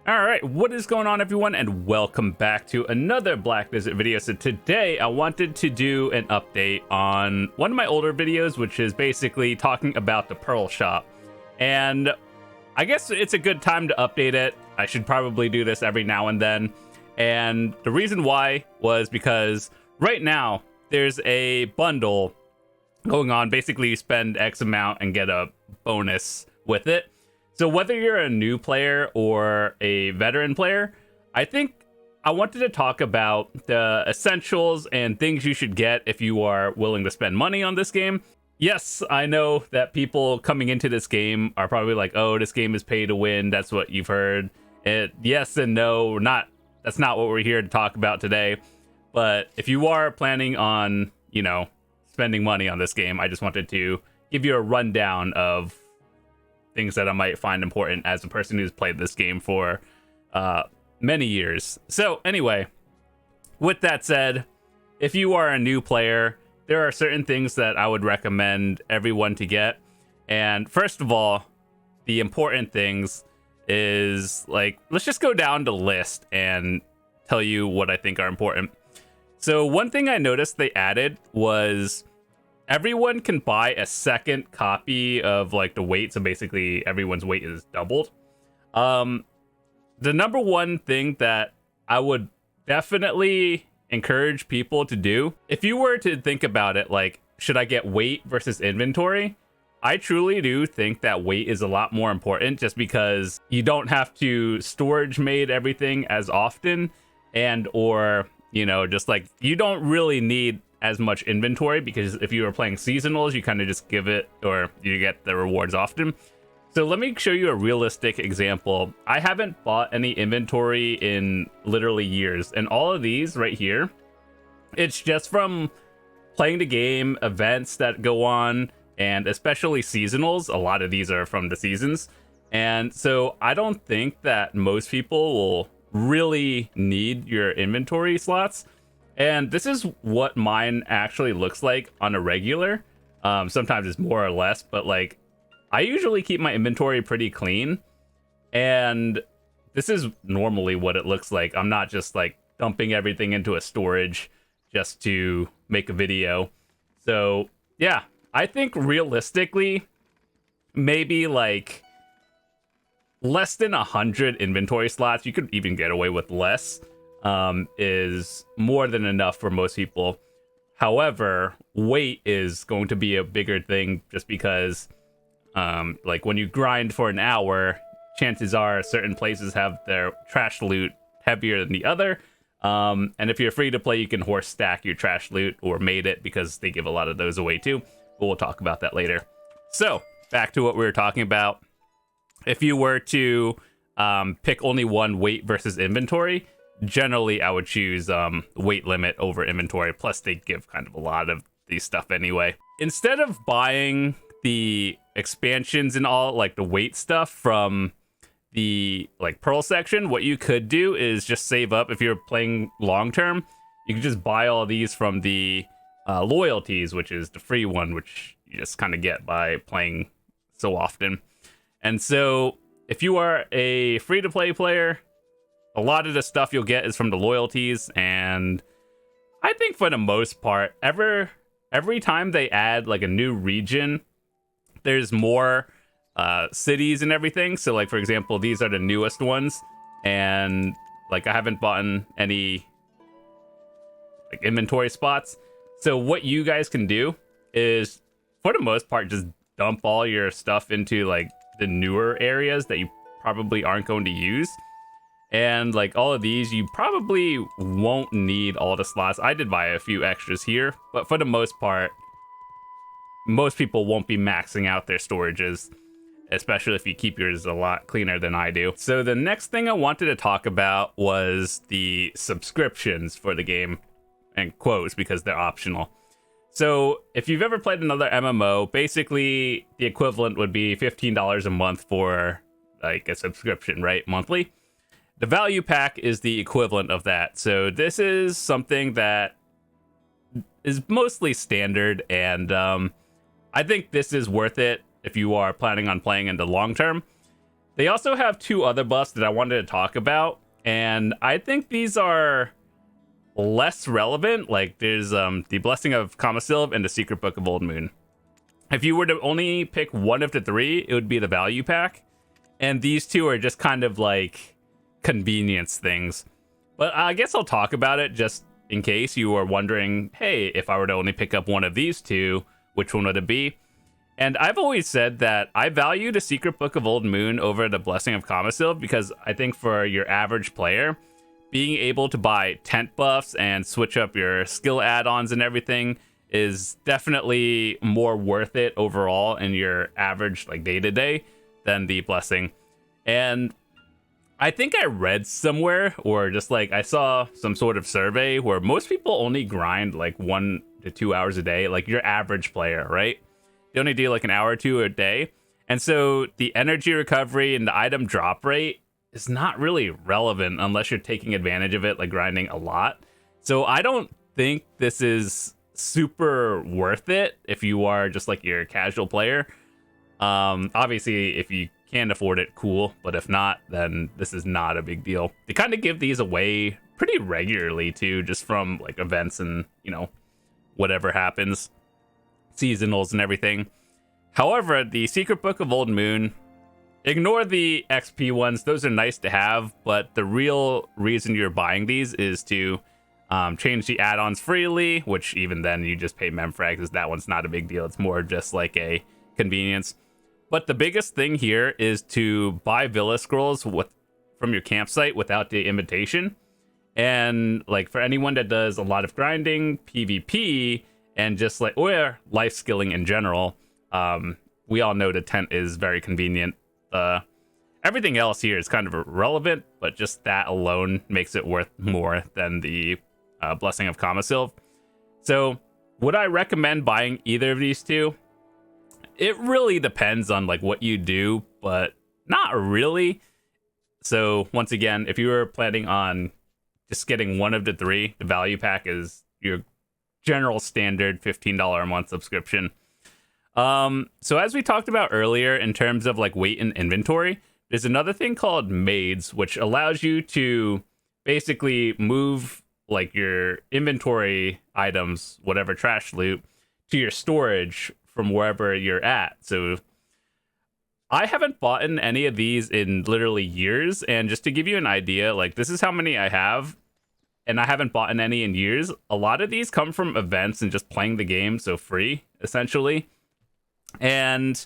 All right, what is going on, everyone, and welcome back to another Black Desert video. So today I wanted to do an update on one of my older videos, which is basically talking about the Pearl Shop. And I guess it's a good time to update it. I should probably do this every now and then. And the reason why was because right now there's a bundle going on. Basically, you spend X amount and get a bonus with it. So whether you're a new player or a veteran player, I think I wanted to talk about the essentials and things you should get if you are willing to spend money on this game. Yes, I know that people coming into this game are probably like, oh, this game is pay to win. That's what you've heard. Yes and no, that's not what we're here to talk about today. But if you are planning on, spending money on this game, I just wanted to give you a rundown of things that I might find important as a person who's played this game for many years. So anyway, with that said, if you are a new player, there are certain things that I would recommend everyone to get. And first of all, the important things is let's just go down the list and tell you what I think are important. So one thing I noticed they added was everyone can buy a second copy of the weight, so basically everyone's weight is doubled. The number one thing that I would definitely encourage people to do, if you were to think about it, should I get weight versus inventory? I truly do think that weight is a lot more important, just because you don't have to storage maid everything as often, and or you don't really need as much inventory, because if you are playing seasonals, you kind of just give it, or you get the rewards often. So let me show you a realistic example. I haven't bought any inventory in literally years, and all of these right here, it's just from playing the game, events that go on, and especially seasonals. A lot of these are from the seasons, and so I don't think that most people will really need your inventory slots. And this is what mine actually looks like on a regular. Sometimes it's more or less, but I usually keep my inventory pretty clean. And this is normally what it looks like. I'm not just dumping everything into a storage just to make a video. So yeah, I think realistically, maybe less than 100 inventory slots. You could even get away with less. Is more than enough for most people. However, weight is going to be a bigger thing, just because when you grind for an hour, chances are certain places have their trash loot heavier than the other. And if you're free to play, you can horse stack your trash loot or made it, because they give a lot of those away too. But we'll talk about that later. So back to what we were talking about. If you were to pick only one, weight versus inventory, generally I would choose weight limit over inventory. Plus they give kind of a lot of these stuff anyway. Instead of buying the expansions and all the weight stuff from the Pearl section, what you could do is just save up. If you're playing long term, you can just buy all these from the loyalties, which is the free one, which you just kind of get by playing so often. And so if you are a free to play player, a lot of the stuff you'll get is from the loyalties. And I think for the most part, every time they add a new region, there's more cities and everything. So for example, these are the newest ones, and I haven't bought any inventory spots. So what you guys can do is, for the most part, just dump all your stuff into the newer areas that you probably aren't going to use. And all of these, you probably won't need all the slots. I did buy a few extras here, but for the most part, most people won't be maxing out their storages, especially if you keep yours a lot cleaner than I do. So the next thing I wanted to talk about was the subscriptions for the game, and quotes, because they're optional. So if you've ever played another MMO, basically the equivalent would be $15 a month for a subscription, right? Monthly. The value pack is the equivalent of that. So this is something that is mostly standard, and I think this is worth it if you are planning on playing in the long term. They also have two other buffs that I wanted to talk about, and I think these are less relevant. Like, there's the Blessing of Kamasylve and the Secret Book of Old Moon. If you were to only pick one of the three, it would be the value pack. And these two are just kind of like convenience things. But I guess I'll talk about it just in case you are wondering, hey, if I were to only pick up one of these two, which one would it be? And I've always said that I value the Secret Book of Old Moon over the Blessing of Kamasylve because I think for your average player, being able to buy tent buffs and switch up your skill add-ons and everything is definitely more worth it overall in your average like day-to-day than the Blessing. And I think I read somewhere, or just like I saw some sort of survey where most people only grind like 1 to 2 hours a day, like your average player, right? They only do like an hour or two a day. And so the energy recovery and the item drop rate is not really relevant unless you're taking advantage of it, like grinding a lot. So I don't think this is super worth it if you are just like your casual player. Obviously, if you can afford it, cool. But if not, then this is not a big deal. They kind of give these away pretty regularly too, just from like events and, you know, whatever happens, seasonals and everything. However, the Secret Book of Old Moon, ignore the XP ones. Those are nice to have, but the real reason you're buying these is to change the add-ons freely, which even then you just pay memfrag, because that one's not a big deal. It's more just like a convenience. But the biggest thing here is to buy Villa Scrolls from your campsite without the invitation. And like for anyone that does a lot of grinding, PvP, and just like or life skilling in general, we all know the tent is very convenient. Everything else here is kind of irrelevant, but just that alone makes it worth more than the Blessing of Kamasylve. So would I recommend buying either of these two? It really depends on like what you do, but not really. So once again, if you were planning on just getting one of the three, the value pack is your general standard $15 a month subscription. So as we talked about earlier, in terms of like weight and inventory, there's another thing called Maids, which allows you to basically move like your inventory items, whatever trash loot, to your storage from wherever you're at. So I haven't bought in any of these in literally years. And just to give you an idea, like this is how many I have, and I haven't bought in any in years. A lot of these come from events and just playing the game, so free, essentially. And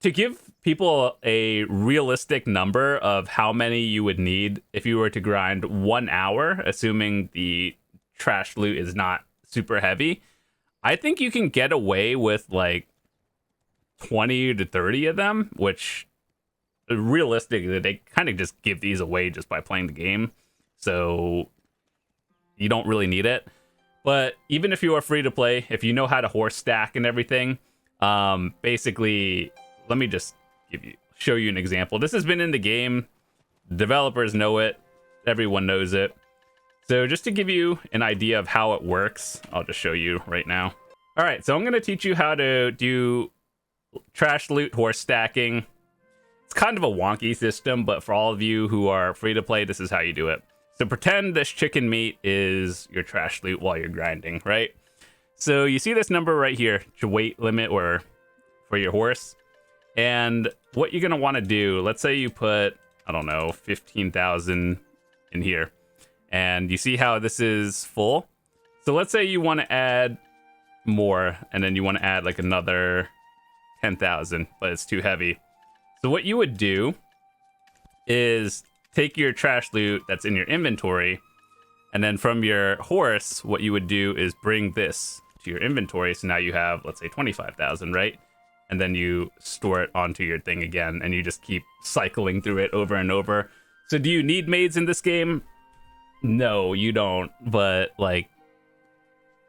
to give people a realistic number of how many you would need if you were to grind 1 hour, assuming the trash loot is not super heavy, I think you can get away with like 20 to 30 of them, which realistically, they kind of just give these away just by playing the game. So you don't really need it. But even if you are free to play, if you know how to horse stack and everything, basically, let me just show you an example. This has been in the game. Developers know it. Everyone knows it. So just to give you an idea of how it works, I'll just show you right now. All right, so I'm going to teach you how to do trash loot horse stacking. It's kind of a wonky system, but for all of you who are free to play, this is how you do it. So pretend this chicken meat is your trash loot while you're grinding, right? So you see this number right here, your weight limit or for your horse. And what you're going to want to do, let's say you put, I don't know, 15,000 in here. And you see how this is full? So let's say you want to add more, and then you want to add like another 10,000, but it's too heavy. So what you would do is take your trash loot that's in your inventory, and then from your horse, what you would do is bring this to your inventory. So now you have, let's say, 25,000, right? And then you store it onto your thing again, and you just keep cycling through it over and over. So do you need maids in this game? No, you don't. But like,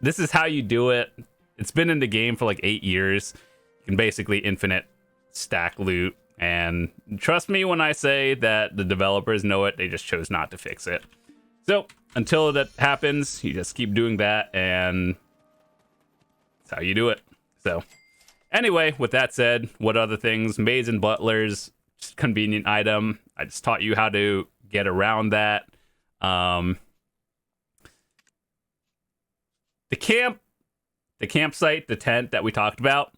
this is how you do it. It's been in the game for like 8 years. You can basically infinite stack loot. And trust me when I say that the developers know it, they just chose not to fix it. So until that happens, you just keep doing that, and that's how you do it. So anyway, with that said, what other things? Maids and butlers, just convenient item. I just taught you how to get around that. The campsite, the tent that we talked about.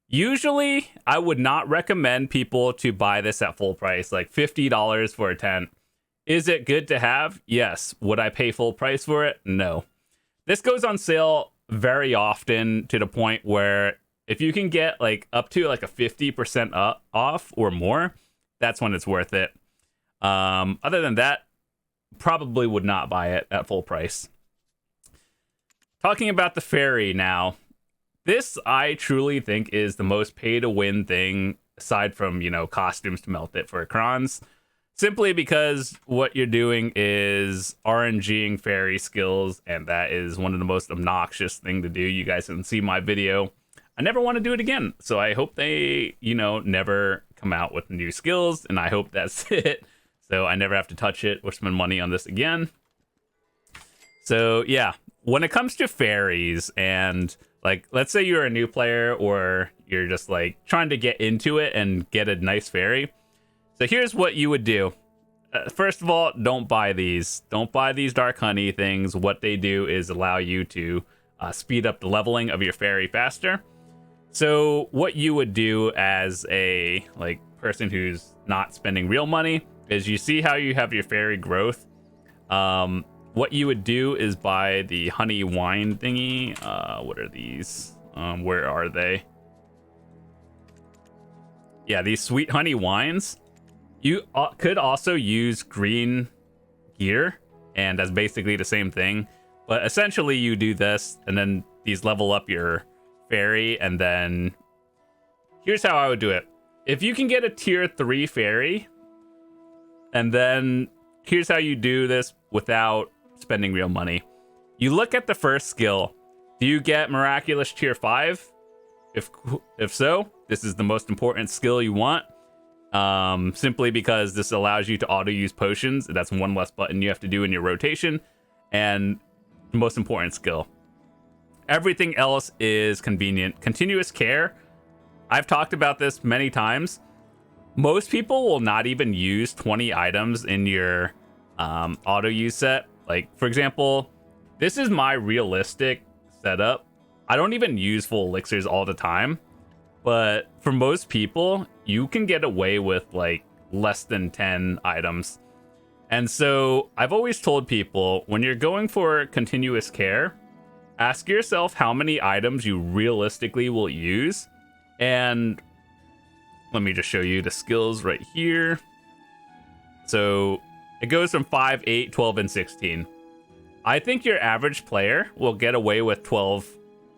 Usually, I would not recommend people to buy this at full price, like $50 for a tent. Is it good to have? Yes. Would I pay full price for it? No. This goes on sale very often to the point where if you can get like up to like a 50% off or more, that's when it's worth it. Other than that, probably would not buy it at full price. Talking about the fairy now. This, I truly think, is the most pay-to-win thing, aside from, costumes to melt it for crons. Simply because what you're doing is RNGing fairy skills, and that is one of the most obnoxious thing to do. You guys can see my video. I never want to do it again, so I hope they, never come out with new skills, and I hope that's it. So I never have to touch it or spend money on this again. So, yeah. When it comes to fairies and, like, let's say you're a new player or you're just, like, trying to get into it and get a nice fairy. So here's what you would do. First of all, don't buy these. Don't buy these dark honey things. What they do is allow you to speed up the leveling of your fairy faster. So what you would do as a, like, person who's not spending real money is you see how you have your fairy growth. What you would do is buy the honey wine thingy. What are these? Where are they? Yeah, these sweet honey wines. You could also use green gear, and that's basically the same thing. But essentially, you do this, and then these level up your fairy, and then here's how I would do it. If you can get a tier 3 fairy, and then here's how you do this without spending real money. You look at the first skill. Do you get miraculous tier 5? If so, this is the most important skill you want. Simply because this allows you to auto use potions. That's one less button you have to do in your rotation, and the most important skill. Everything else is convenient. Continuous care. I've talked about this many times. Most people will not even use 20 items in your auto use set. Like, for example, this is my realistic setup. I don't even use full elixirs all the time, but for most people, you can get away with like less than 10 items. And so I've always told people, when you're going for continuous care, ask yourself how many items you realistically will use. And let me just show you the skills right here. So it goes from 5, 8, 12, and 16. I think your average player will get away with 12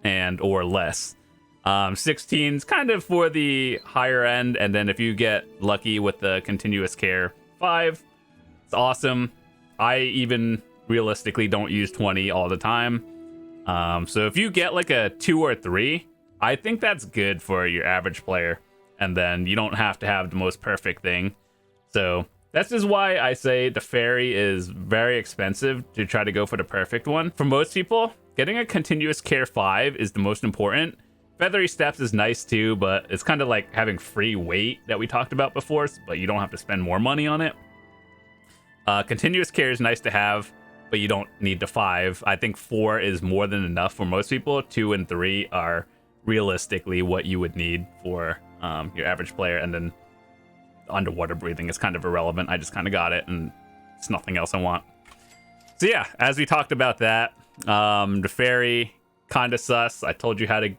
and or less. 16 is kind of for the higher end, and then if you get lucky with the continuous care 5, it's awesome. I even realistically don't use 20 all the time. So if you get like a 2 or 3, I think that's good for your average player, and then you don't have to have the most perfect thing. So this is why I say the fairy is very expensive to try to go for the perfect one. For most people, getting a continuous care 5 is the most important. Feathery Steps is nice too, but it's kind of like having free weight that we talked about before, but you don't have to spend more money on it. Continuous care is nice to have, but you don't need the 5. I think 4 is more than enough for most people. 2 and 3 are realistically what you would need for your average player, and then underwater breathing is kind of irrelevant. I just kind of got it, and it's nothing else I want. So yeah, as we talked about that, the fairy kind of sus. I told you how to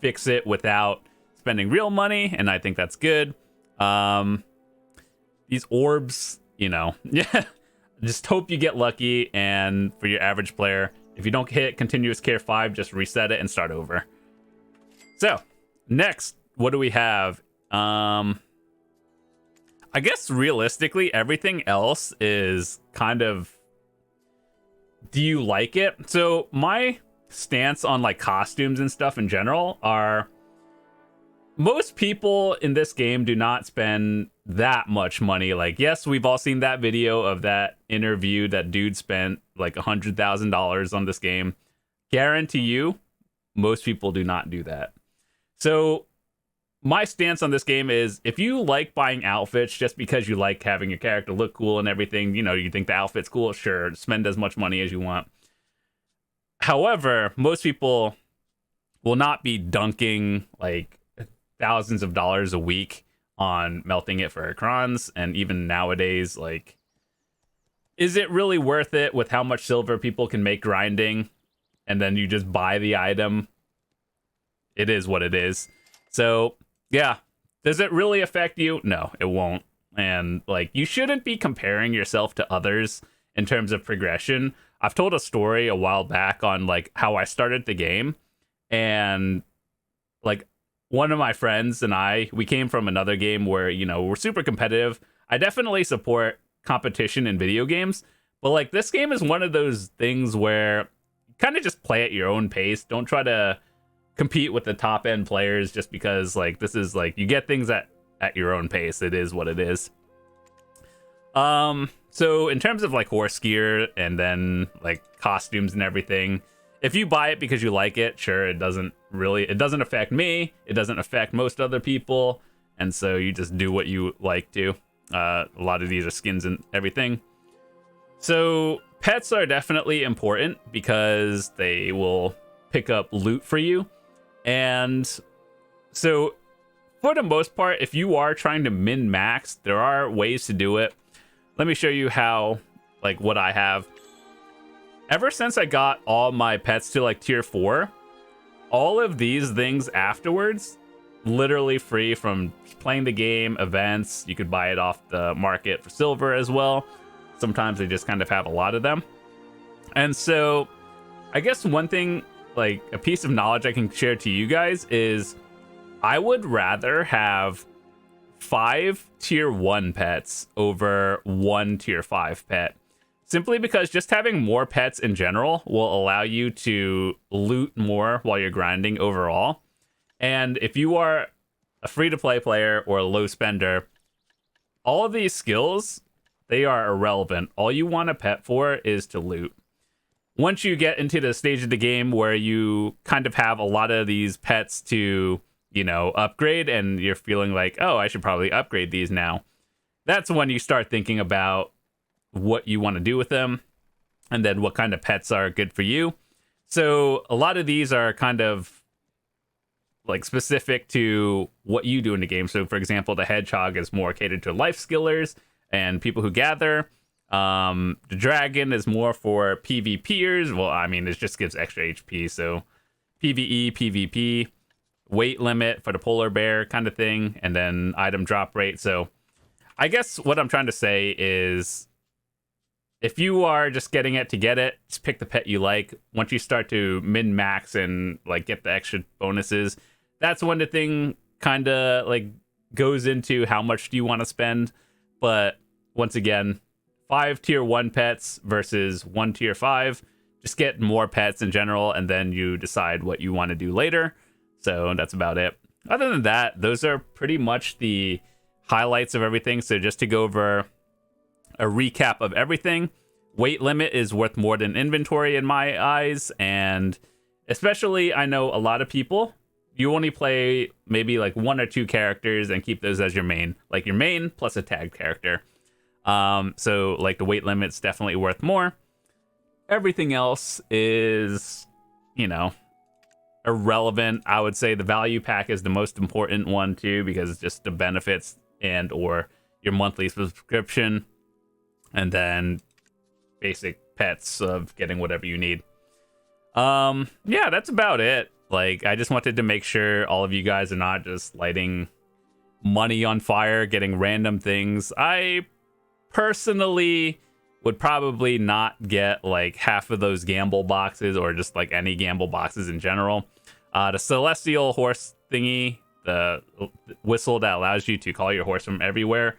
fix it without spending real money, and I think that's good. These orbs, yeah, just hope you get lucky. And for your average player, if you don't hit continuous care 5, just reset it and start over. So next, what do we have? I guess realistically, everything else is kind of, do you like it? So my stance on like costumes and stuff in general are, most people in this game do not spend that much money. Like, yes, we've all seen that video of that interview that dude spent like $100,000 on this game. Guarantee you, most people do not do that. So my stance on this game is if you like buying outfits just because you like having your character look cool and everything, you think the outfit's cool, sure, spend as much money as you want. However, most people will not be dunking like thousands of dollars a week on melting it for crons. And even nowadays, like, is it really worth it with how much silver people can make grinding? And then you just buy the item. It is what it is. So, yeah. Does it really affect you? No, it won't. And, like, you shouldn't be comparing yourself to others in terms of progression. I've told a story a while back on, like, how I started the game. And, like, one of my friends and we came from another game where, we're super competitive. I definitely support competition in video games. But, like, this game is one of those things where you kind of just play at your own pace. Don't try to compete with the top end players just because, like, this is like you get things at your own pace. It is what it is. So in terms of like horse gear and then like costumes and everything, if you buy it because you like it, sure, it doesn't affect me. It doesn't affect most other people. And so you just do what you like to. A lot of these are skins and everything. So pets are definitely important because they will pick up loot for you. And so for the most part, if you are trying to min-max, there are ways to do it. Let me show you how, like, what I have. Ever since I got all my pets to, like, tier 4, all of these things afterwards, literally free from playing the game, events. You could buy it off the market for silver as well. Sometimes they just kind of have a lot of them. And so I guess one thing, like a piece of knowledge I can share to you guys is I would rather have 5 tier 1 pets over 1 tier 5 pet. Simply because just having more pets in general will allow you to loot more while you're grinding overall. And if you are a free-to-play player or a low spender, all of these skills, they are irrelevant. All you want a pet for is to loot. Once you get into the stage of the game where you kind of have a lot of these pets to, upgrade, and you're feeling like, oh, I should probably upgrade these now, that's when you start thinking about what you want to do with them and then what kind of pets are good for you. So a lot of these are kind of like specific to what you do in the game. So for example, the hedgehog is more catered to life skillers and people who gather. The dragon is more for PvPers. Well, I mean, it just gives extra HP. So PvE, PvP, weight limit for the polar bear kind of thing, and then item drop rate. So I guess what I'm trying to say is if you are just getting it to get it, just pick the pet you like. Once you start to min-max and like get the extra bonuses, that's when the thing kind of like goes into how much do you want to spend. But once again, 5 tier 1 pets versus 1 tier 5. Just get more pets in general, and then you decide what you want to do later. So that's about it. Other than that, those are pretty much the highlights of everything. So just to go over a recap of everything, weight limit is worth more than inventory in my eyes. And especially, I know a lot of people, you only play maybe like 1 or 2 characters and keep those as your main. Like your main plus a tagged character. So like the weight limit's definitely worth more. Everything else is, irrelevant. I would say the value pack is the most important one too, because it's just the benefits and or your monthly subscription, and then basic pets of getting whatever you need. Yeah, that's about it. Like, I just wanted to make sure all of you guys are not just lighting money on fire, getting random things. I personally would probably not get like half of those gamble boxes, or just like any gamble boxes in general. The celestial horse thingy, the whistle that allows you to call your horse from everywhere,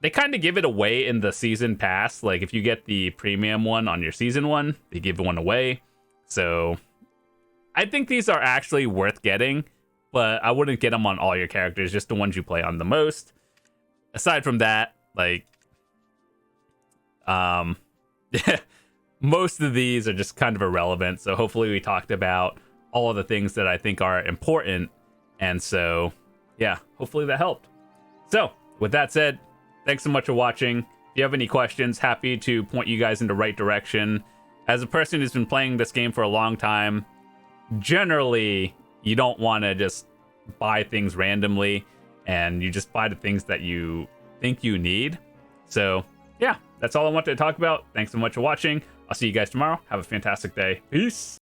they kind of give it away in the season pass. Like if you get the premium one on your season one, they give one away. So I think these are actually worth getting, but I wouldn't get them on all your characters, just the ones you play on the most. Aside from that, like most of these are just kind of irrelevant. So hopefully we talked about all of the things that I think are important. And so yeah, hopefully that helped. So, with that said, thanks so much for watching. If you have any questions, happy to point you guys in the right direction. As a person who's been playing this game for a long time, generally, you don't want to just buy things randomly, and you just buy the things that you think you need. So, yeah, that's all I wanted to talk about. Thanks so much for watching. I'll see you guys tomorrow. Have a fantastic day. Peace.